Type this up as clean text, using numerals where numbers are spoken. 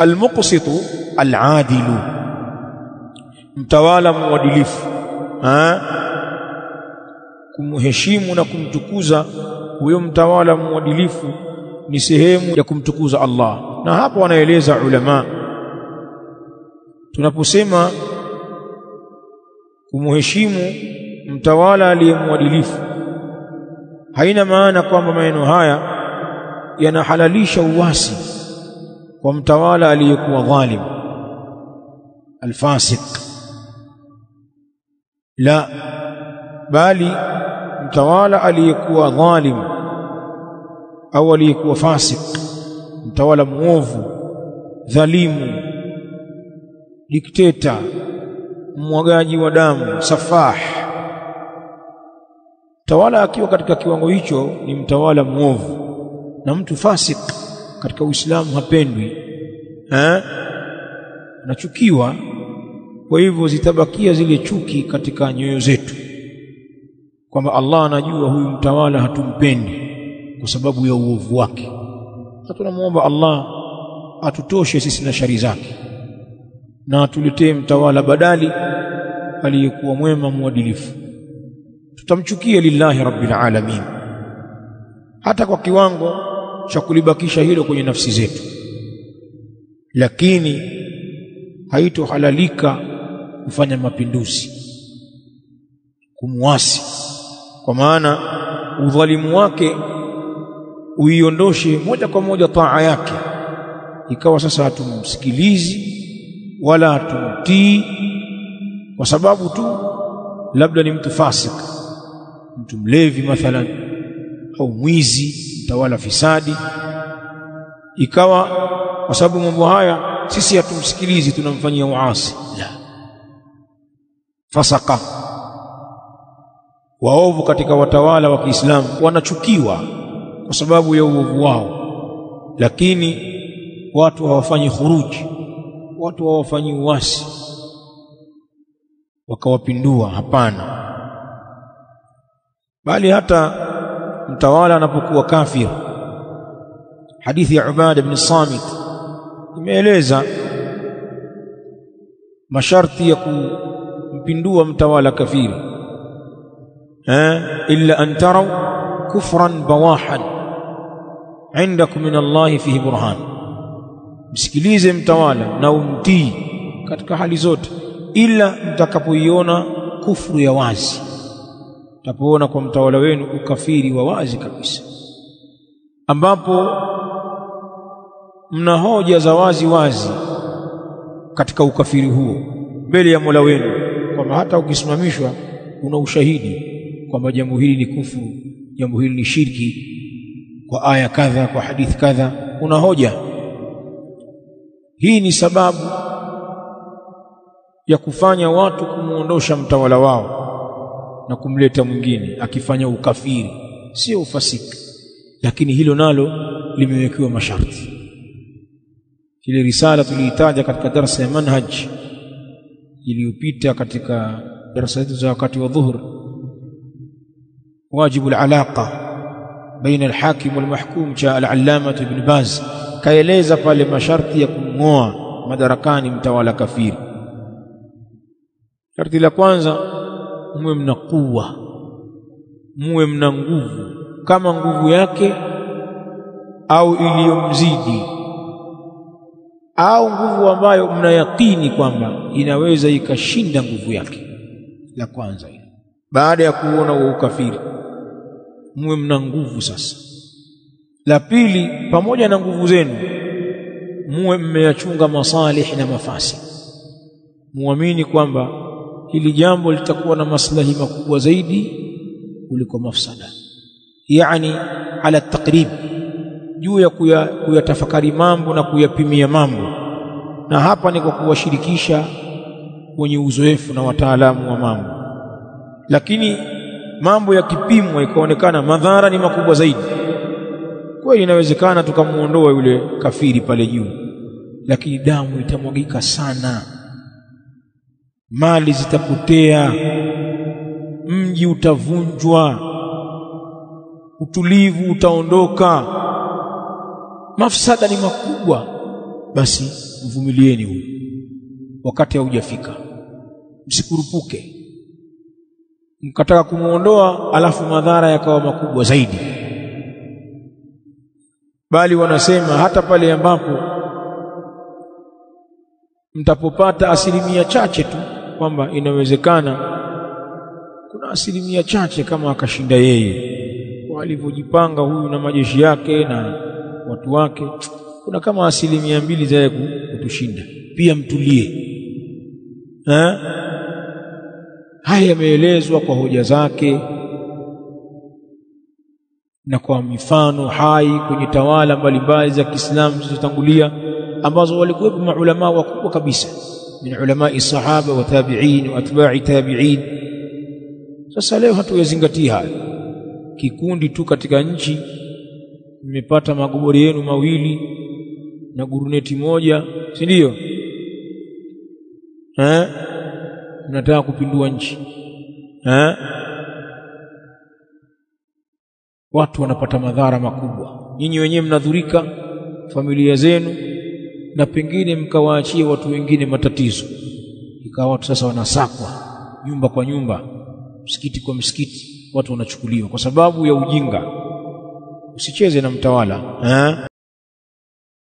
Almuqsitu aladilu, mtawala mwadilifu. Kumheshimu na kumtukuza huyo mtawala mwadilifu ni sehemu ya kumtukuza Allah. Na hapo wanaeleza ulama, tunaposema kumheshimu mtawala aliyemwadilifu, haina maana kwamba maneno haya yanahalalisha uasi kwa mtawala aliyekuwa dhalim alfasiq, la, bali mtawala aliyekuwa dhalim au aliyekuwa fasik, mtawala muovu, dhalimu, dikteta, mwagaji wa damu, safah, mtawala akiwa katika kiwango hicho ni mtawala muovu, na mtu fasik katika Uislamu hapendwi, anachukiwa. Kwa hivyo zitabakia zile chuki katika nyoyo zetu kwamba Allah anajua huyu mtawala hatumpendi kwa sababu ya uovu wake, na tunamuomba Allah atutoshe sisi na shari zake na atuletee mtawala badali aliyekuwa mwema mwadilifu. Tutamchukia lillahi rabbil alamin, hata kwa kiwango cha kulibakisha hilo kwenye nafsi zetu, lakini haitohalalika kufanya mapinduzi, kumuasi, kwa maana udhalimu wake uiondoshe moja kwa moja taa yake, ikawa sasa hatumsikilizi wala hatumtii kwa sababu tu labda ni mtu fasik, mtu mlevi mathalan, au mwizi, mtawala fisadi. Ikawa kwa sababu mambo haya sisi hatumsikilizi, tunamfanyia uasi. La, fasaka, waovu katika watawala wa Kiislamu wanachukiwa kwa sababu ya uovu wao, lakini watu hawafanyi khuruji, watu hawafanyi uasi wakawapindua, hapana. Bali hata mtawala anapokuwa kafir, hadithi ya Ubada ibn Samit imeeleza masharti ya kumpindua mtawala kafiri, illa an taraw kufran bawahan indakum min Allah fihi burhan, msikilize mtawala na umtii katika hali zote, ila mtakapoiona kufuru ya wazi, mtapoona kwa mtawala wenu ukafiri wa wazi kabisa, ambapo mna hoja za wazi wazi katika ukafiri huo mbele ya Mola wenu, kwamba hata ukisimamishwa una ushahidi kwamba jambo hili ni kufuru, jambo hili ni shirki, kwa aya kadha, kwa hadithi kadha, una hoja. Hii ni sababu ya kufanya watu kumuondosha mtawala wao na kumleta mwingine akifanya ukafiri, sio ufasiki, lakini hilo nalo limewekewa masharti. Ile risala tuliitaja katika darasa ya manhaj iliyopita, katika darasa zetu za wakati wa dhuhur, wajibu al-alaqa baina al-hakim wal-mahkum, cha al-allama ibn Baz kaeleza pale masharti ya kumng'oa madarakani mtawala kafiri. Sharti la kwanza, muwe mna kuwa, muwe mna nguvu kama nguvu yake au iliyomzidi, au nguvu ambayo mna yakini kwamba inaweza ikashinda nguvu yake. La kwanza hilo, baada ya kuona wa ukafiri, muwe mna nguvu sasa. La pili, pamoja na nguvu zenu muwe mmeyachunga masalih na mafasi, muamini kwamba hili jambo litakuwa na maslahi makubwa zaidi kuliko mafsada, yani ala takrib, juu ya kuyatafakari mambo na kuyapimia mambo. Na hapa ni kwa kuwashirikisha wenye uzoefu na wataalamu wa mambo, lakini mambo yakipimwa ikaonekana madhara ni makubwa zaidi, kweli inawezekana tukamuondoa yule kafiri pale juu, lakini damu itamwagika sana, mali zitapotea, mji utavunjwa, utulivu utaondoka, mafsada ni makubwa. basi mvumilieni huyu, wakati haujafika. Msikurupuke mkataka kumuondoa alafu madhara yakawa makubwa zaidi. Bali wanasema hata pale ambapo mtapopata asilimia chache tu, kwamba inawezekana kuna asilimia chache kama akashinda yeye kwa alivyojipanga huyu na majeshi yake na watu wake, kuna kama asilimia 2 za kutushinda, pia mtulie. Haya yameelezwa kwa hoja zake na kwa mifano hai kwenye tawala mbalimbali za Kiislamu zilizotangulia, ambazo walikuwepo maulama wakubwa kabisa min ulama sahaba wa tabi'in wa atba'i tabi'in. Sasa leo hatuyazingatia haya. Kikundi tu katika nchi mmepata magobori yenu mawili na guruneti moja, si ndio? Mnataka kupindua nchi. Watu wanapata madhara makubwa, nyinyi wenyewe mnadhurika, familia zenu, na pengine mkawaachia watu wengine matatizo. Ikawa watu sasa wanasakwa nyumba kwa nyumba, msikiti kwa msikiti, watu wanachukuliwa kwa sababu ya ujinga. Usicheze na mtawala.